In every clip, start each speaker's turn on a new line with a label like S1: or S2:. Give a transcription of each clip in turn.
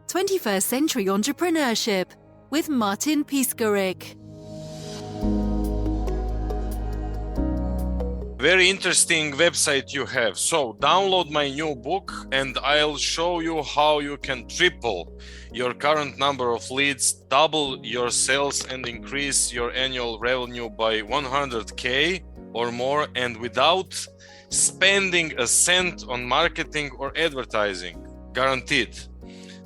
S1: 21st Century Entrepreneurship with Martin Piskarik.
S2: Very interesting website you have. So download my new book and I'll show you how you can triple your current number of leads, double your sales and increase your annual revenue by 100K or more, and without spending a cent on marketing or advertising. Guaranteed.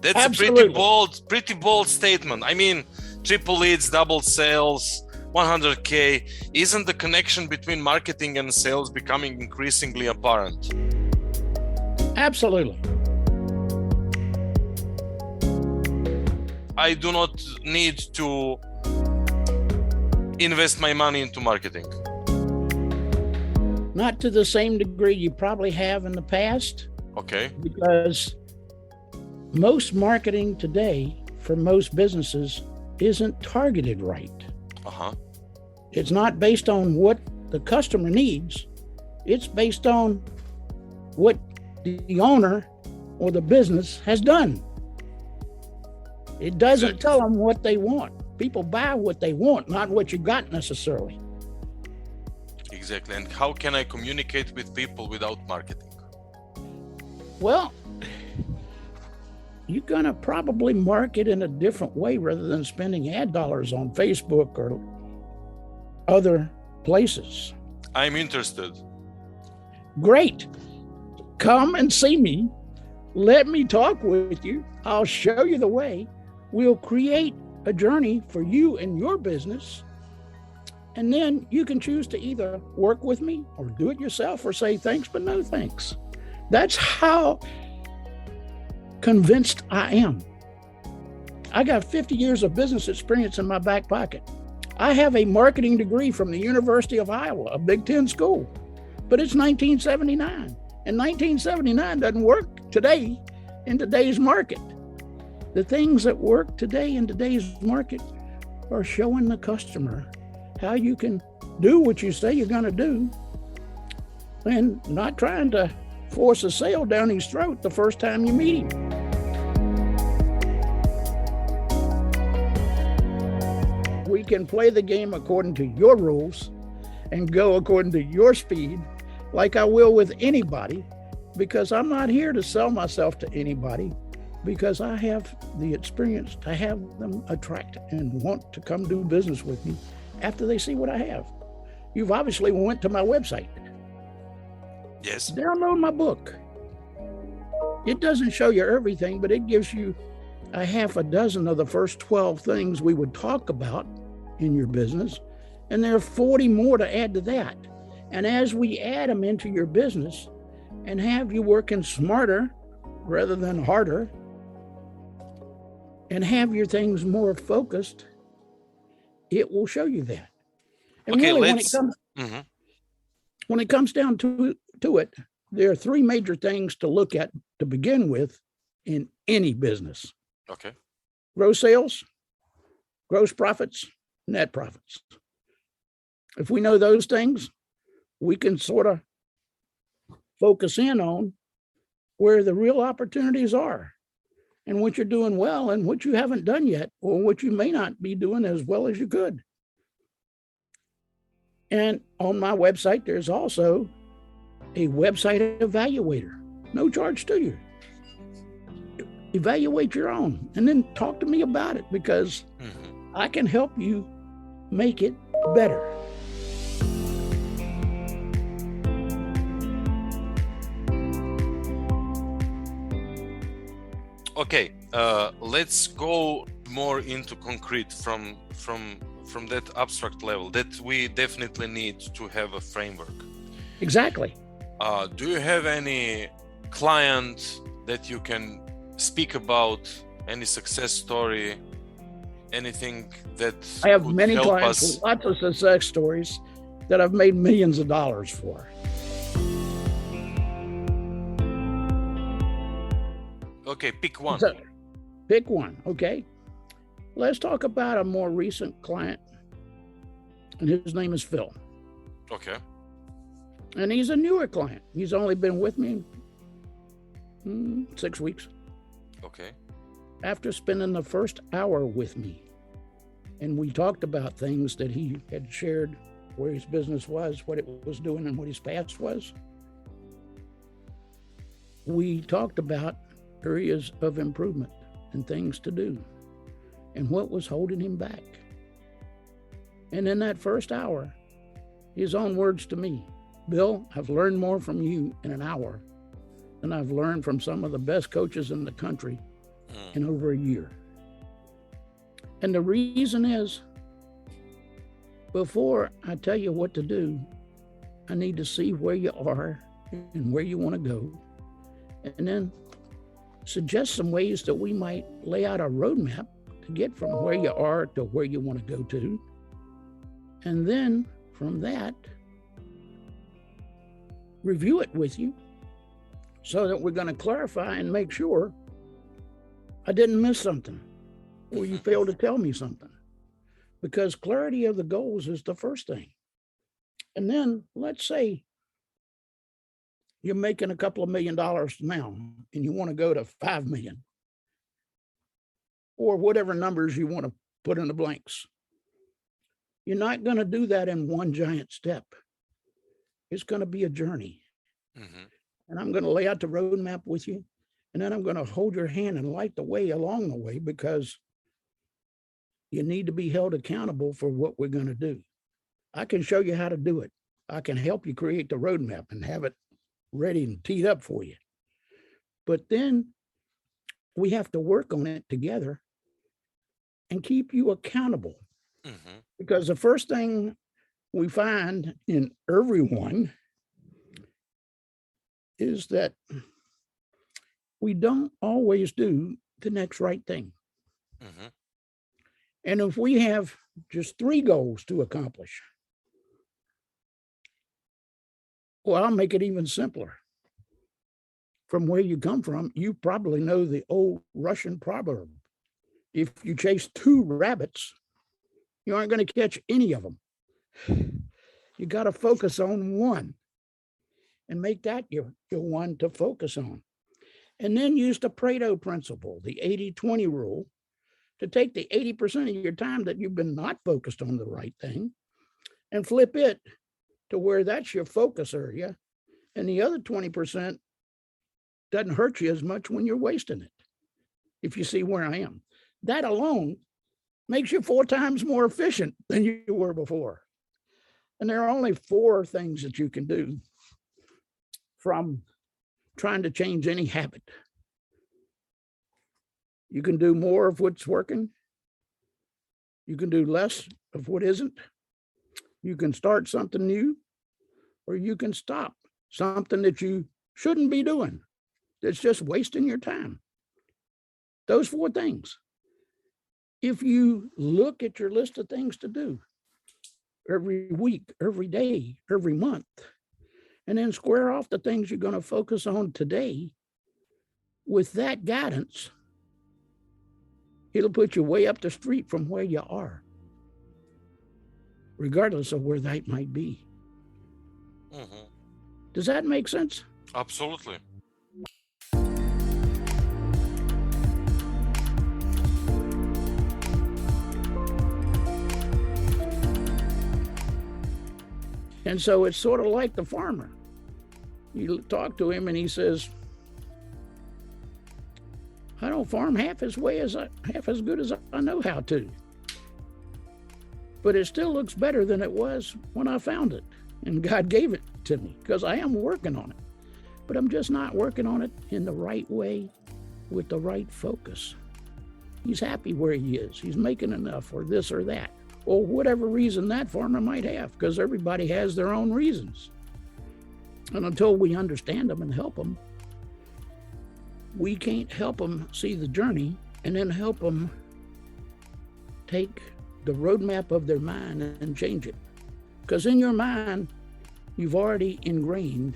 S2: That's
S3: Absolutely.
S2: a pretty bold statement. I mean, triple leads, double sales, 100K. Isn't the connection between marketing and sales becoming increasingly apparent?
S3: Absolutely.
S2: I do not need to invest my money into marketing.
S3: Not to the same degree you probably have in the past.
S2: Okay.
S3: Because most marketing today for most businesses isn't targeted right. It's not based on what the customer needs. It's based on what the owner or the business has done. It doesn't tell them what they want. People buy what they want, not what you got necessarily.
S2: Exactly. And how can I communicate with people without marketing?
S3: Well, you're going to probably market in a different way rather than spending ad dollars on Facebook or other places.
S2: I'm interested.
S3: Great. Come and see me. Let me talk with you. I'll show you the way. We'll create a journey for you and your business. And then you can choose to either work with me or do it yourself or say thanks, but no thanks. That's how convinced I am. I got 50 years of business experience in my back pocket. I have a marketing degree from the University of Iowa, a Big Ten school, but it's 1979. And 1979 doesn't work today in today's market. The things that work today in today's market are showing the customer how you can do what you say you're going to do and not trying to force a sale down his throat the first time you meet him. We can play the game according to your rules and go according to your speed, like I will with anybody, because I'm not here to sell myself to anybody, because I have the experience to have them attract and want to come do business with me after they see what I have. You've obviously went to my website.
S2: Yes.
S3: Download my book. It doesn't show you everything, but it gives you a half a dozen of the first 12 things we would talk about in your business. And there are 40 more to add to that. And as we add them into your business and have you working smarter rather than harder and have your things more focused, it will show you that. And
S2: okay,
S3: really, when it comes down to it, there are three major things to look at to begin with in any business.
S2: Okay.
S3: Gross sales, gross profits, net profits. If we know those things, we can sort of focus in on where the real opportunities are and what you're doing well and what you haven't done yet, or what you may not be doing as well as you could. And on my website, there's also a website evaluator, no charge to you. Evaluate your own and then talk to me about it, because I can help you make it better.
S2: Okay, let's go more into concrete from that abstract level that we definitely need to have a framework.
S3: Exactly.
S2: Do you have any client that you can speak about, any success story, anything that
S3: I have many
S2: help
S3: clients
S2: us?
S3: with lots of success stories that I've made millions of dollars for.
S2: Okay, pick one.
S3: So, pick one, okay? Let's talk about a more recent client, and his name is Phil.
S2: Okay.
S3: And he's a newer client. He's only been with me 6 weeks.
S2: Okay.
S3: after spending the first hour with me, and we talked about things that he had shared, where his business was, what it was doing, and what his past was, we talked about areas of improvement and things to do and what was holding him back. And in that first hour, his own words to me, Bill, I've learned more from you in an hour than I've learned from some of the best coaches in the country in over a year. And the reason is, before I tell you what to do, I need to see where you are and where you want to go, and then suggest some ways that we might lay out a roadmap to get from where you are to where you want to go to. And then from that, review it with you so that we're going to clarify and make sure I didn't miss something or you failed to tell me something. Because clarity of the goals is the first thing. And then let's say you're making a couple of $1 million now and you want to go to 5 million or whatever numbers you want to put in the blanks. You're not going to do that in one giant step. It's going to be a journey. Mm-hmm. And I'm going to lay out the roadmap with you. And then I'm going to hold your hand and light the way along the way, because you need to be held accountable for what we're going to do. I can show you how to do it. I can help you create the roadmap and have it ready and teed up for you. But then we have to work on it together and keep you accountable. Mm-hmm. Because the first thing we find in everyone is that we don't always do the next right thing. Mm-hmm. And if we have just 3 goals to accomplish, well, I'll make it even simpler. From where you come from, you probably know the old Russian proverb. If you chase 2 rabbits, you aren't going to catch any of them. You got to focus on one and make that your one to focus on. And then use the Pareto principle, the 80-20 rule, to take the 80% of your time that you've been not focused on the right thing and flip it to where that's your focus area. And the other 20% doesn't hurt you as much when you're wasting it. If you see where I am, that alone makes you 4 times more efficient than you were before. And there are only 4 things that you can do from trying to change any habit. You can do more of what's working. You can do less of what isn't. You can start something new, or you can stop something that you shouldn't be doing. That's just wasting your time. Those 4 things. If you look at your list of things to do every week, every day, every month, and then square off the things you're going to focus on today with that guidance, it'll put you way up the street from where you are, regardless of where that might be. Mm-hmm. Does that make sense?
S2: Absolutely.
S3: And so it's sort of like the farmer. You talk to him and he says, I don't farm half as good as I know how to. But it still looks better than it was when I found it. And God gave it to me because I am working on it. But I'm just not working on it in the right way with the right focus. He's happy where he is. He's making enough or this or that, or whatever reason that farmer might have, because everybody has their own reasons. And until we understand them and help them, we can't help them see the journey and then help them take the roadmap of their mind and change it. Because in your mind, you've already ingrained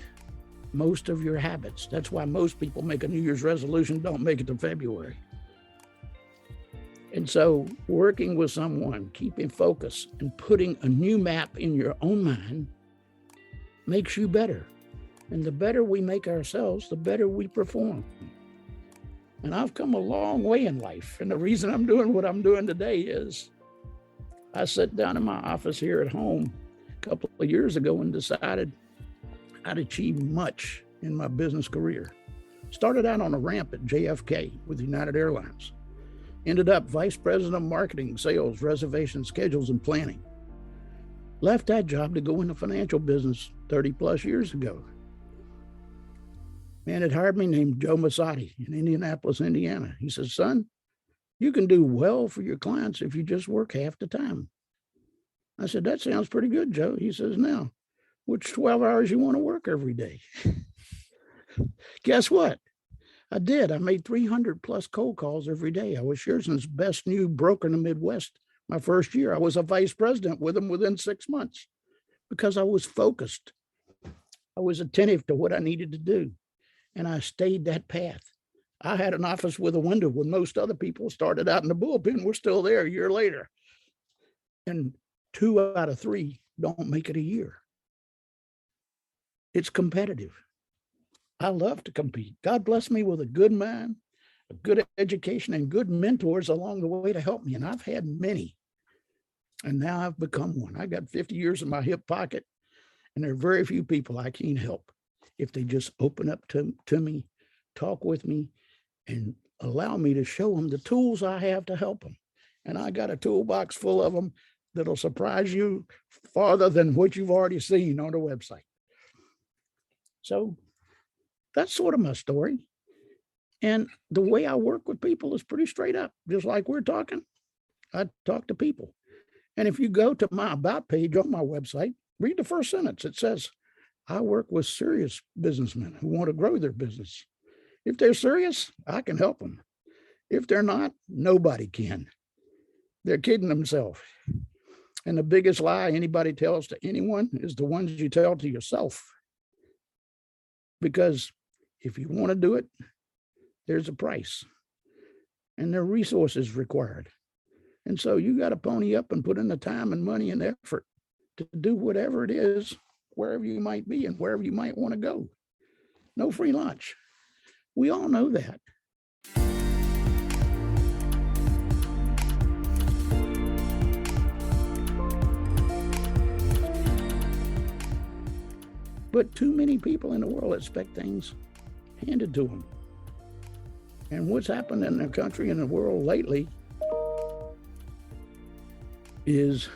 S3: most of your habits. That's why most people make a New Year's resolution, don't make it to February. And so working with someone, keeping focus and putting a new map in your own mind makes you better. And the better we make ourselves, the better we perform. And I've come a long way in life. And the reason I'm doing what I'm doing today is I sat down in my office here at home a couple of years ago and decided I'd achieved much in my business career. Started out on a ramp at JFK with United Airlines. Ended up vice president of marketing, sales, reservation schedules, and planning. Left that job to go into financial business 30 plus years ago. Man had hired me named Joe Massotti in Indianapolis, Indiana. He says, son, you can do well for your clients if you just work half the time. I said, that sounds pretty good, Joe. He says, now, which 12 hours you want to work every day? Guess what? I did. I made 300 plus cold calls every day. I was Shearson's best new broker in the Midwest. My first year, I was a vice president with him within 6 months because I was focused. I was attentive to what I needed to do, and I stayed that path. I had an office with a window when most other people started out in the bullpen. We're still there a year later. And 2 out of 3 don't make it a year. It's competitive. I love to compete. God bless me with a good mind, a good education, and good mentors along the way to help me. And I've had many. And now I've become one. I got 50 years in my hip pocket, and there are very few people I can't help if they just open up to me, talk with me, and allow me to show them the tools I have to help them. And I got a toolbox full of them that'll surprise you farther than what you've already seen on the website. So that's sort of my story. And the way I work with people is pretty straight up. Just like we're talking, I talk to people. And if you go to my about page on my website, read the first sentence. It says, I work with serious businessmen who want to grow their business. If they're serious, I can help them. If they're not, nobody can. They're kidding themselves. And the biggest lie anybody tells to anyone is the ones you tell to yourself. Because if you want to do it, there's a price and there are resources required. And so you got to pony up and put in the time and money and effort to do whatever it is, wherever you might be and wherever you might want to go. No free lunch. We all know that. But too many people in the world expect things handed to them. And what's happened in the country and the world lately is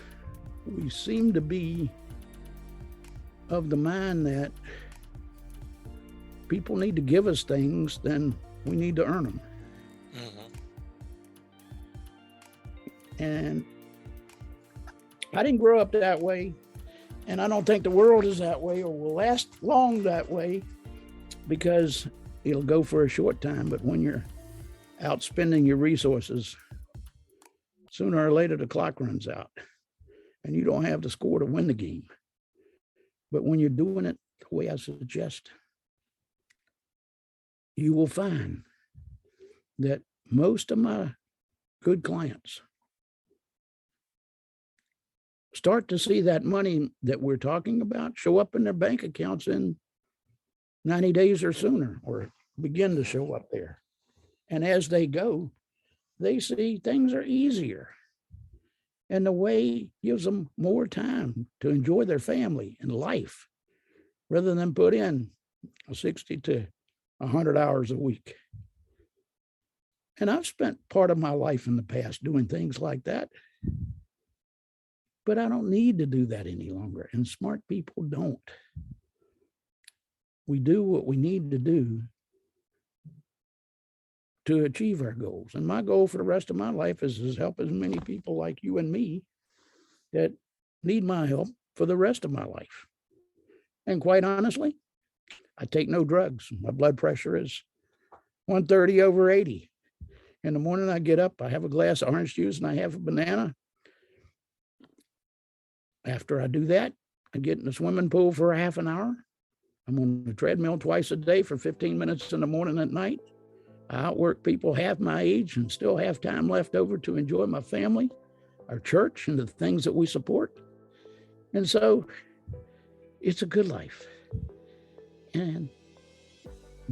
S3: we seem to be of the mind that people need to give us things, then we need to earn them. Mm-hmm. And I didn't grow up that way. And I don't think the world is that way or will last long that way, because it'll go for a short time. But when you're out spending your resources, sooner or later the clock runs out and you don't have the score to win the game. But when you're doing it the way I suggest, you will find that most of my good clients start to see that money that we're talking about show up in their bank accounts in 90 days or sooner, or begin to show up there. And as they go, they see things are easier. And the way gives them more time to enjoy their family and life rather than put in 60 to 100 hours a week. And I've spent part of my life in the past doing things like that. But I don't need to do that any longer. And smart people don't. We do what we need to do to achieve our goals. And my goal for the rest of my life is to help as many people like you and me that need my help for the rest of my life. And quite honestly, I take no drugs. My blood pressure is 130/80. In the morning I get up, I have a glass of orange juice and I have a banana. After I do that, I get in the swimming pool for a half an hour. I'm on the treadmill twice a day for 15 minutes in the morning and at night. I outwork people half my age and still have time left over to enjoy my family, our church, and the things that we support. And so it's a good life. And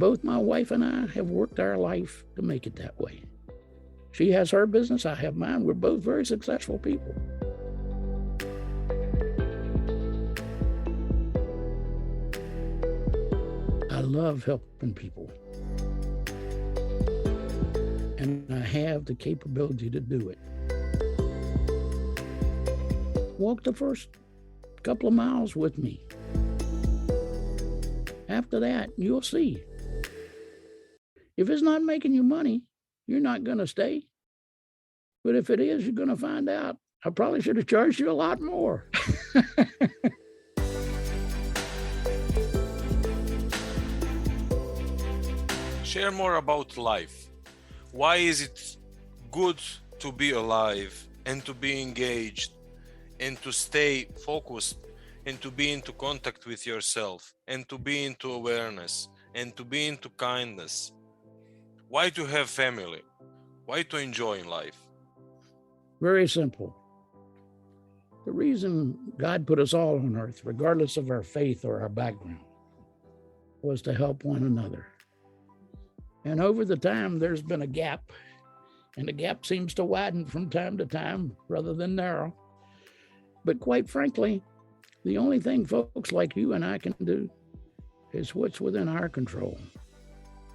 S3: Both my wife and I have worked our life to make it that way. She has her business, I have mine. We're both very successful people. I love helping people. And I have the capability to do it. Walk the first couple of miles with me. After that, you'll see. If it's not making you money, you're not going to stay. But if it is, you're going to find out. I probably should have charged you a lot more.
S2: Share more about life. Why is it good to be alive and to be engaged and to stay focused and to be into contact with yourself and to be into awareness and to be into kindness? Why to have family? Why to enjoy life?
S3: Very simple. The reason God put us all on earth, regardless of our faith or our background, was to help one another. And over the time, there's been a gap, and the gap seems to widen from time to time rather than narrow. But quite frankly, the only thing folks like you and I can do is what's within our control.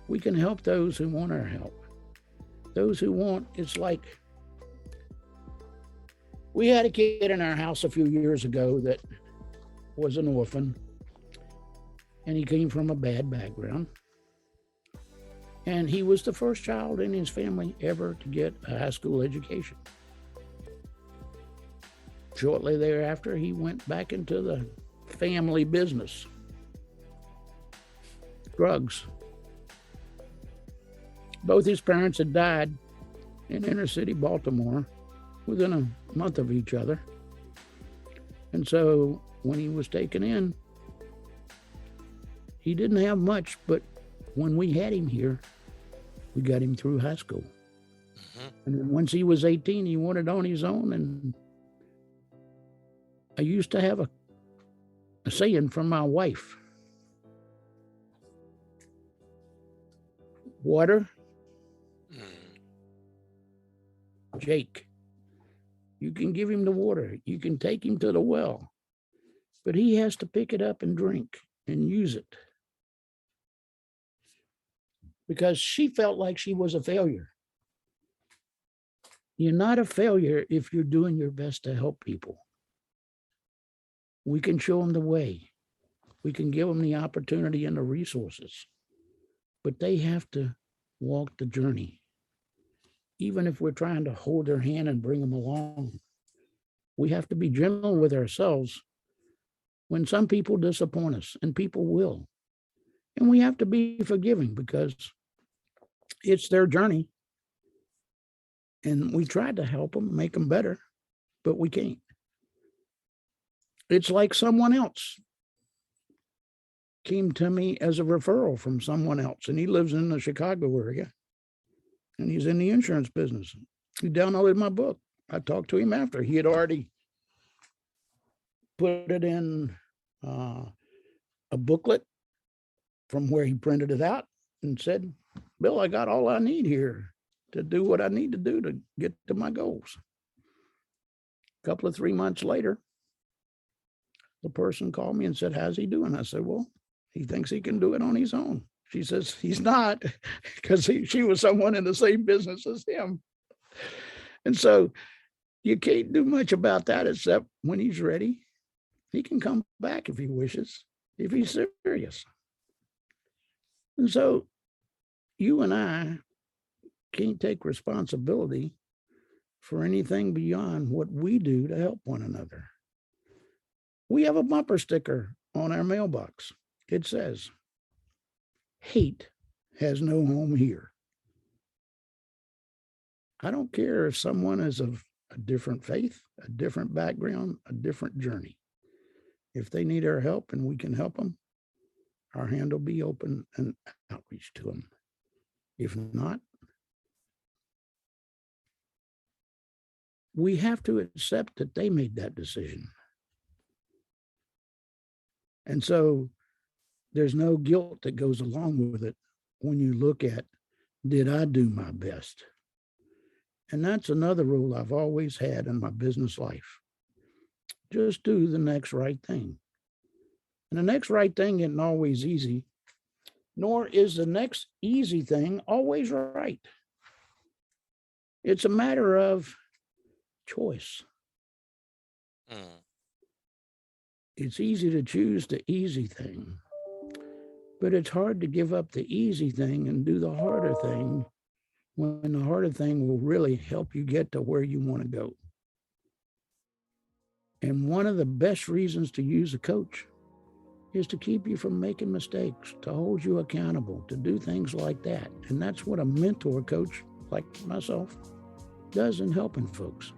S3: We can help those who want our help. Those who won't, it's like, we had a kid in our house a few years ago that was an orphan, and he came from a bad background. And he was the first child in his family ever to get a high school education. Shortly thereafter, he went back into the family business, drugs. Both his parents had died in inner city Baltimore within a month of each other. And so when he was taken in, he didn't have much, but when we had him here, we got him through high school. And then once he was 18, he wanted on his own. And I used to have a saying from my wife: water, Jake, you can give him the water, you can take him to the well, but he has to pick it up and drink and use it. Because she felt like she was a failure. You're not a failure if you're doing your best to help people. We can show them the way. We can give them the opportunity and the resources, but they have to walk the journey. Even if we're trying to hold their hand and bring them along, we have to be gentle with ourselves when some people disappoint us, and people will. And we have to be forgiving because it's their journey. And we tried to help them, make them better, but we can't. It's like someone else came to me as a referral from someone else, and he lives in the Chicago area, and he's in the insurance business. He downloaded my book. I talked to him after. He had already put it in a booklet from where he printed it out and said, Bill, I got all I need here to do what I need to do to get to my goals. A couple of 3 months later, the person called me and said, how's he doing? I said, well, he thinks he can do it on his own. She says, he's not, because she was someone in the same business as him. And so you can't do much about that except when he's ready, he can come back if he wishes, if he's serious. And so you and I can't take responsibility for anything beyond what we do to help one another. We have a bumper sticker on our mailbox. It says, hate has no home here. I don't care if someone is of a different faith, a different background, a different journey. If they need our help and we can help them, our hand will be open and outreach to them. If not, we have to accept that they made that decision. And so there's no guilt that goes along with it when you look at, did I do my best? And that's another rule I've always had in my business life. Just do the next right thing. And the next right thing isn't always easy, nor is the next easy thing always right. It's a matter of choice.
S2: Mm.
S3: It's easy to choose the easy thing, but it's hard to give up the easy thing and do the harder thing when the harder thing will really help you get to where you want to go. And one of the best reasons to use a coach is to keep you from making mistakes, to hold you accountable, to do things like that. And that's what a mentor coach like myself does in helping folks.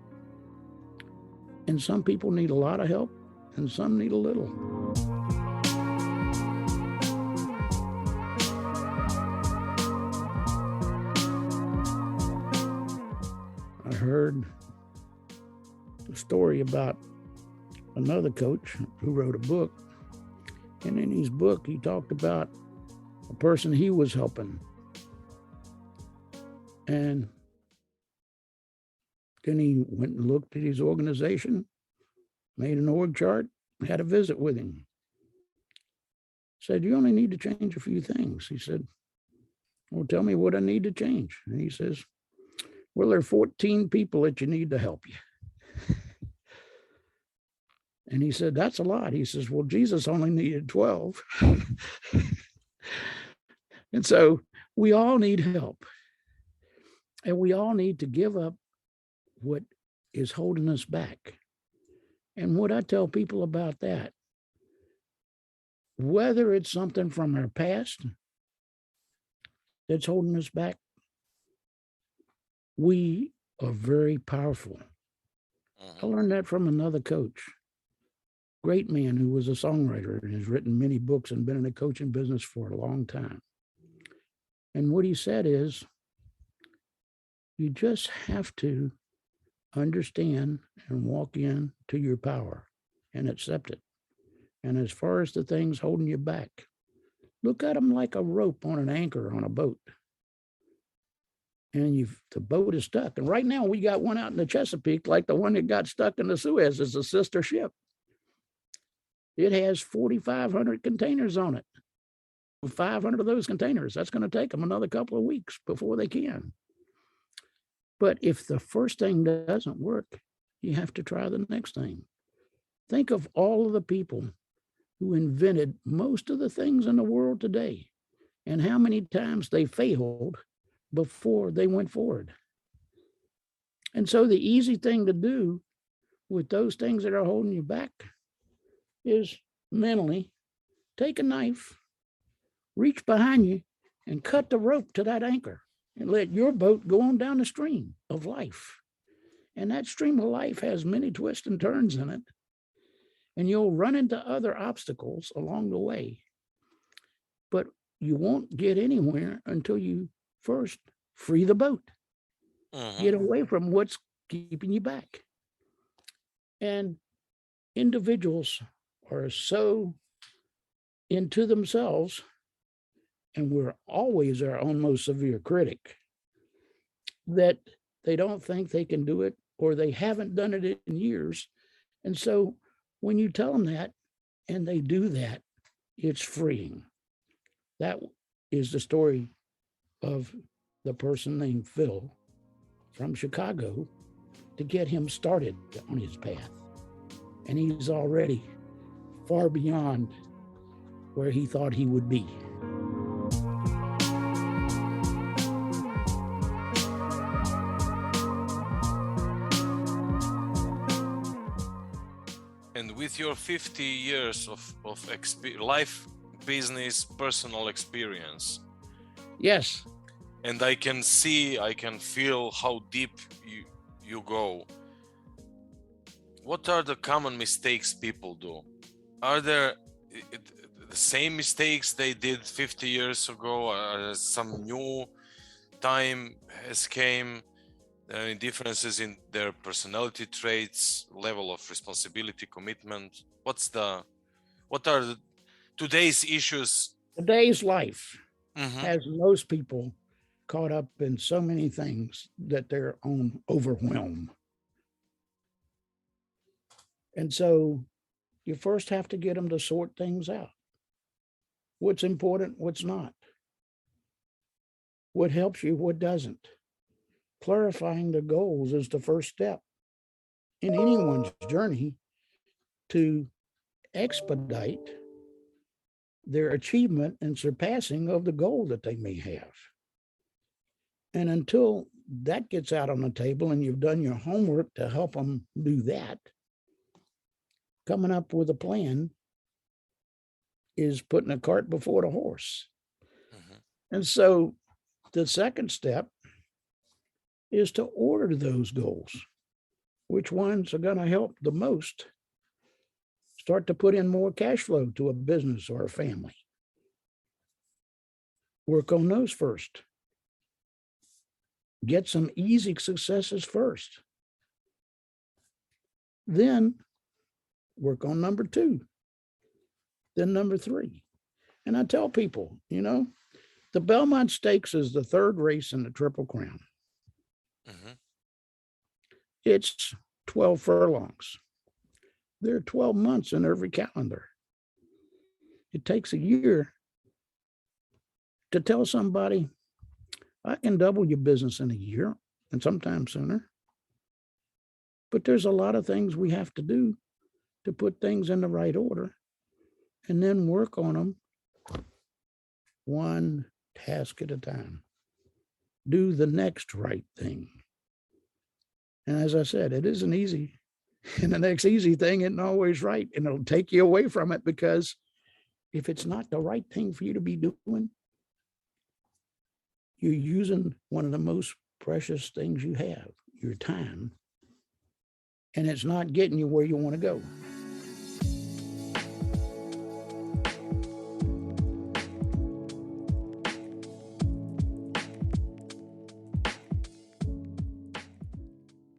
S3: And some people need a lot of help and some need a little. I heard a story about another coach who wrote a book. And in his book, he talked about a person he was helping. And then he went and looked at his organization, made an org chart, had a visit with him. Said, you only need to change a few things. He said, well, tell me what I need to change. And he says, well, there are 14 people that you need to help you. And he said, that's a lot. He says, well, Jesus only needed 12. And so we all need help. And we all need to give up what is holding us back. And what I tell people about that, whether it's something from our past that's holding us back, we are very powerful. I learned that from another coach, great man who was a songwriter and has written many books and been in the coaching business for a long time. And what he said is, you just have to understand and walk in to your power and accept it. And as far as the things holding you back, look at them like a rope on an anchor on a boat. And the boat is stuck. And right now we got one out in the Chesapeake, like the one that got stuck in the Suez is a sister ship. It has 4,500 containers on it. 500 of those containers, that's going to take them another couple of weeks before they can. But if the first thing doesn't work, you have to try the next thing. Think of all of the people who invented most of the things in the world today and how many times they failed before they went forward. And so the easy thing to do with those things that are holding you back is mentally take a knife, reach behind you, and cut the rope to that anchor and let your boat go on down the stream of life. And that stream of life has many twists and turns in it. And you'll run into other obstacles along the way. But you won't get anywhere until you first free the boat. Get away from what's keeping you back. And individuals are so into themselves, and we're always our own most severe critic, that they don't think they can do it, or they haven't done it in years. And so when you tell them that and they do that, it's freeing. That is the story of the person named Phil from Chicago to get him started on his path. And he's already far beyond where he thought he would be.
S2: And with your 50 years of life, business, personal experience.
S3: Yes.
S2: And I can feel how deep you go. What are the common mistakes people do? Are there the same mistakes they did 50 years ago? Are some new time has came? Any differences in their personality traits, level of responsibility, commitment? What are today's issues?
S3: Today's life.
S2: Mm-hmm.
S3: has most people caught up in so many things that they're on overwhelm. And so you first have to get them to sort things out. What's important, what's not. What helps you, what doesn't. Clarifying the goals is the first step in anyone's journey to expedite their achievement and surpassing of the goal that they may have. And until that gets out on the table and you've done your homework to help them do that, coming up with a plan is putting a cart before the horse.
S2: Mm-hmm.
S3: And so the second step is to order those goals. Which ones are going to help the most? Start to put in more cash flow to a business or a family. Work on those first. Get some easy successes first. Then work on number 2. Then number 3. And I tell people, the Belmont Stakes is the 3rd race in the Triple Crown.
S2: Mm-hmm.
S3: It's 12 furlongs. There are 12 months in every calendar. It takes a year to tell somebody, I can double your business in a year and sometimes sooner. But there's a lot of things we have to do to put things in the right order and then work on them one task at a time. Do the next right thing. And as I said, it isn't easy. And the next easy thing isn't always right. And it'll take you away from it, because if it's not the right thing for you to be doing, you're using one of the most precious things you have, your time, and it's not getting you where you want to go.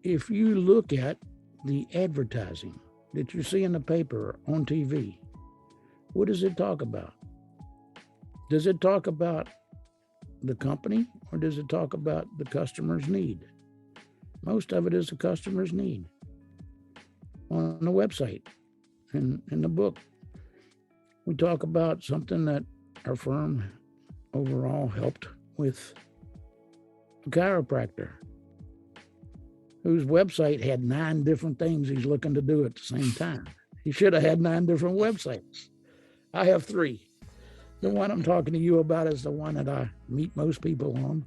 S3: If you look at the advertising that you see in the paper or on TV, what does it talk about? Does it talk about the company, or does it talk about the customer's need? Most of it is the customer's need. On the website and in the book, we talk about something that our firm overall helped with, a chiropractor whose website had 9 different things he's looking to do at the same time. He should have had 9 different websites. I have 3. The one I'm talking to you about is the one that I meet most people on,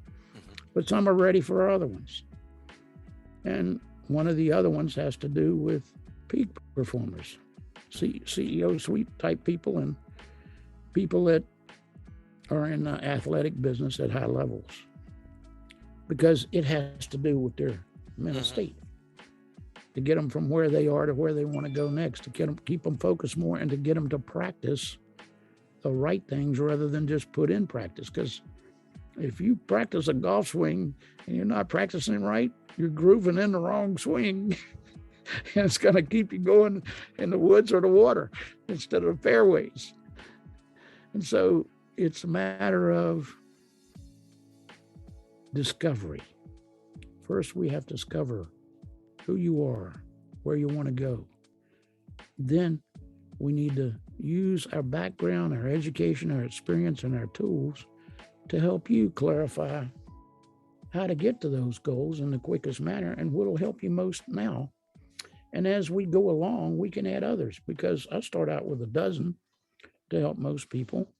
S3: but some are ready for other ones. And one of the other ones has to do with peak performers, CEO suite type people, and people that are in the athletic business at high levels, because it has to do with their mental state, to get them from where they are to where they want to go next, to keep them focused more, and to get them to practice the right things rather than just put in practice. Because if you practice a golf swing and you're not practicing right, you're grooving in the wrong swing. And it's going to keep you going in the woods or the water instead of fairways. And so it's a matter of discovery. First, we have to discover who you are, where you want to go. Then we need to use our background, our education, our experience, and our tools to help you clarify how to get to those goals in the quickest manner and what will help you most now. And as we go along, we can add others, because I start out with a dozen to help most people,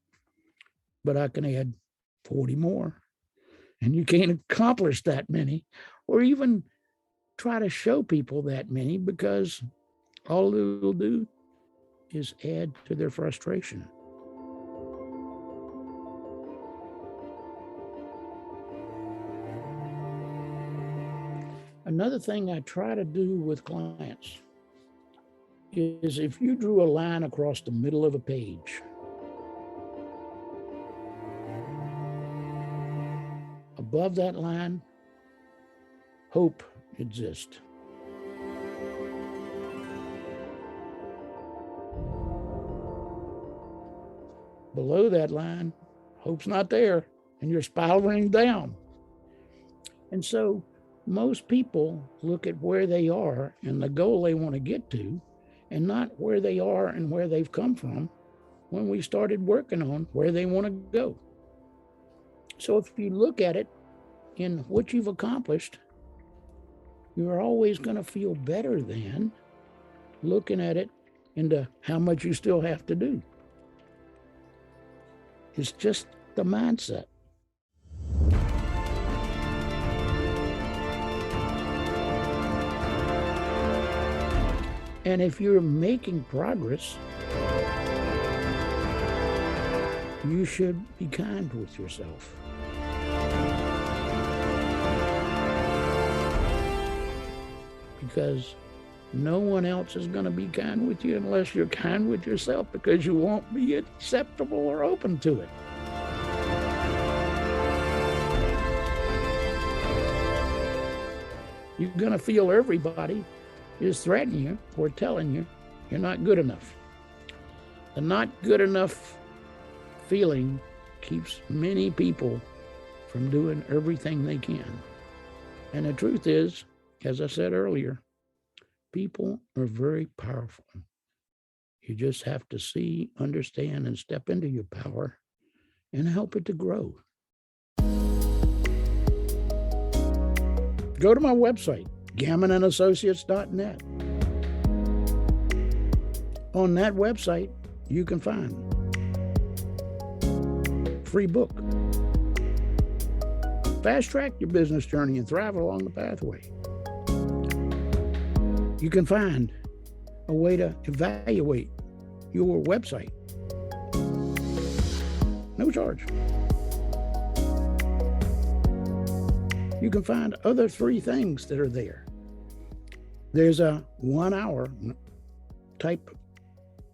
S3: but I can add 40 more. And you can't accomplish that many or even try to show people that many, because all it'll do is add to their frustration. Another thing I try to do with clients is, if you drew a line across the middle of a page, above that line, hope exists. Below that line, Hope's not there, and you're spiraling down. And so most people look at where they are and the goal they want to get to, and not where they are and where they've come from when we started working on where they want to go. So if you look at it in what you've accomplished, you're always going to feel better than looking at it into how much you still have to do. It's just the mindset. And if you're making progress, you should be kind with yourself. Because no one else is going to be kind with you unless you're kind with yourself, because you won't be acceptable or open to it. You're going to feel everybody is threatening you or telling you you're not good enough. The not good enough feeling keeps many people from doing everything they can. And the truth is, as I said earlier, people are very powerful. You just have to see, understand, and step into your power and help it to grow. Go to my website, GammonandAssociates.net. On that website, you can find a free book. Fast track your business journey and thrive along the pathway. You can find a way to evaluate your website. No charge. You can find other free things that are there. There's a 1-hour type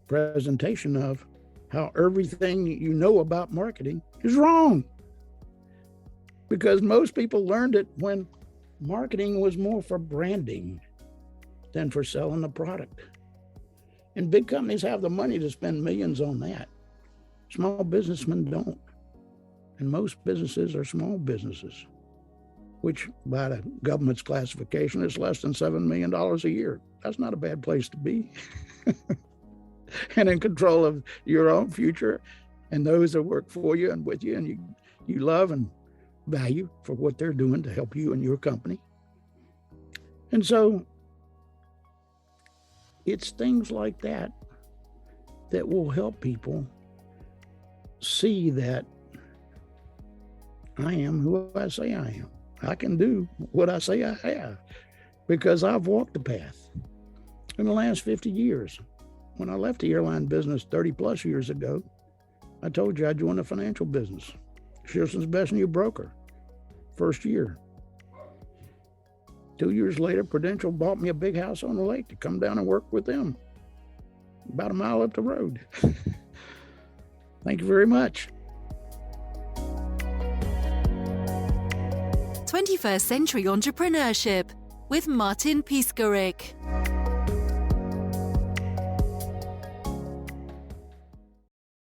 S3: presentation of how everything you know about marketing is wrong. Because most people learned it when marketing was more for branding than for selling a product. And big companies have the money to spend millions on that. Small businessmen don't. And most businesses are small businesses, which by the government's classification is less than $7 million a year. That's not a bad place to be. And in control of your own future and those that work for you and with you, and you love and value for what they're doing to help you and your company. And so it's things like that that will help people see that I am who I say I am. I can do what I say I have because I've walked the path. In the last 50 years, when I left the airline business 30 plus years ago, I told you I joined the financial business. Shearson's best new broker. First year. 2 years later, Prudential bought me a big house on the lake to come down and work with them. About a mile up the road. Thank you very much.
S1: 21st Century Entrepreneurship with Martin Piskarik.